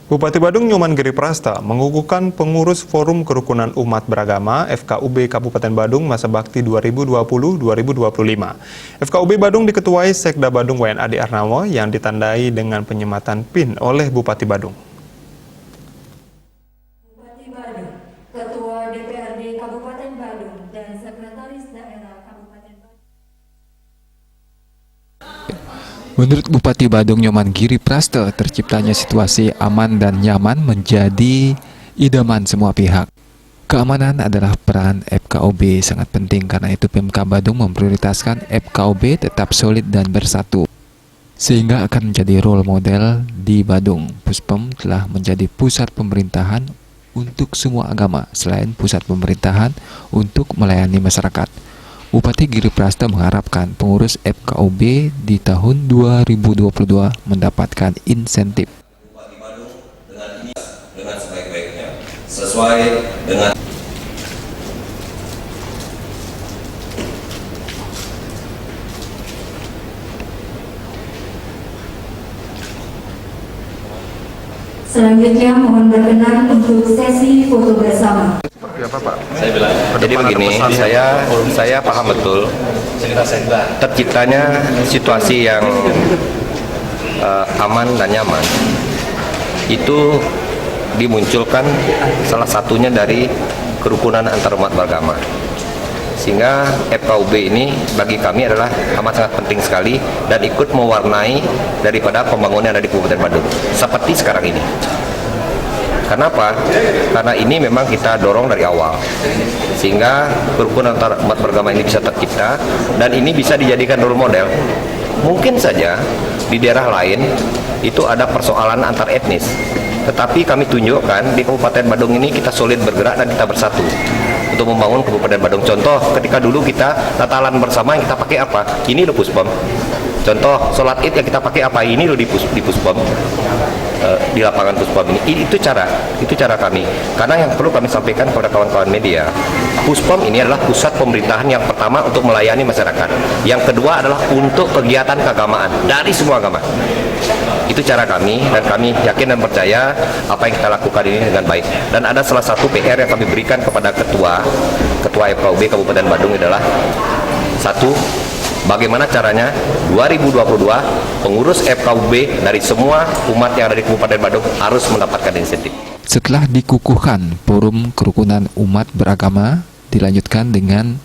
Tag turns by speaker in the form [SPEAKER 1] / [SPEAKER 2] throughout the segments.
[SPEAKER 1] Bupati Badung Nyoman Giriprasta mengukuhkan pengurus Forum Kerukunan Umat Beragama FKUB Kabupaten Badung masa bakti 2020-2025. FKUB Badung diketuai Sekda Badung WNAD Arnawa yang ditandai dengan penyematan PIN oleh Bupati Badung.
[SPEAKER 2] Bupati Badung, Ketua DPRD Kabupaten Badung, dan Sekretaris Daerah Kabupaten Badung.
[SPEAKER 3] Menurut Bupati Badung Nyoman Giriprasta, terciptanya situasi aman dan nyaman menjadi idaman semua pihak. Keamanan adalah peran FKUB sangat penting, karena itu Pemkab Badung memprioritaskan FKUB tetap solid dan bersatu, sehingga akan menjadi role model di Badung. Puspem telah menjadi pusat pemerintahan untuk semua agama, selain pusat pemerintahan untuk melayani masyarakat. Bupati Giriprasta mengharapkan pengurus FKUB di tahun 2022 mendapatkan insentif.
[SPEAKER 4] Bupati Badung dengan sebaik-baiknya, sesuai dengan
[SPEAKER 2] Selanjutnya mohon berkenan untuk sesi foto bersama.
[SPEAKER 4] saya bilang. Jadi begini, saya paham betul terciptanya situasi yang aman dan nyaman itu dimunculkan salah satunya dari kerukunan antar umat beragama, sehingga FKUB ini bagi kami adalah amat sangat penting sekali dan ikut mewarnai daripada pembangunan yang ada di Kabupaten Badung seperti sekarang ini. Kenapa? Karena ini memang kita dorong dari awal, sehingga kerukunan antar umat beragama ini bisa tercipta dan ini bisa dijadikan role model. Mungkin saja di daerah lain itu ada persoalan antar etnis, tetapi kami tunjukkan di Kabupaten Badung ini kita solid bergerak dan kita bersatu untuk membangun Kabupaten Badung. Contoh, ketika dulu kita Natalan bersama yang kita pakai apa? Ini loh Puspom. Contoh, sholat Id yang kita pakai apa? Ini loh di Puspom. Di lapangan Puspom ini. Itu cara kami. Karena yang perlu kami sampaikan kepada kawan-kawan media, Puspom ini adalah pusat pemerintahan yang pertama untuk melayani masyarakat. Yang kedua adalah untuk kegiatan keagamaan dari semua agama. Itu cara kami, dan kami yakin dan percaya apa yang kita lakukan ini dengan baik. Dan ada salah satu PR yang kami berikan kepada ketua FKUB Kabupaten Badung adalah satu, bagaimana caranya 2022 pengurus FKUB dari semua umat yang ada di Kabupaten Badung harus mendapatkan insentif.
[SPEAKER 3] Setelah dikukuhkan Forum Kerukunan Umat Beragama, dilanjutkan dengan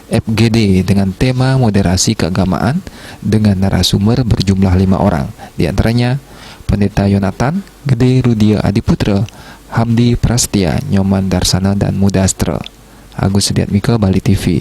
[SPEAKER 3] FGD dengan tema moderasi keagamaan dengan narasumber berjumlah 5 orang, di antaranya Pendeta Yonatan, Gede Rudia Adiputra, Hamdi Prastia, Nyoman Darsana, dan Mudastra. Agus Sediatmika, Bali TV.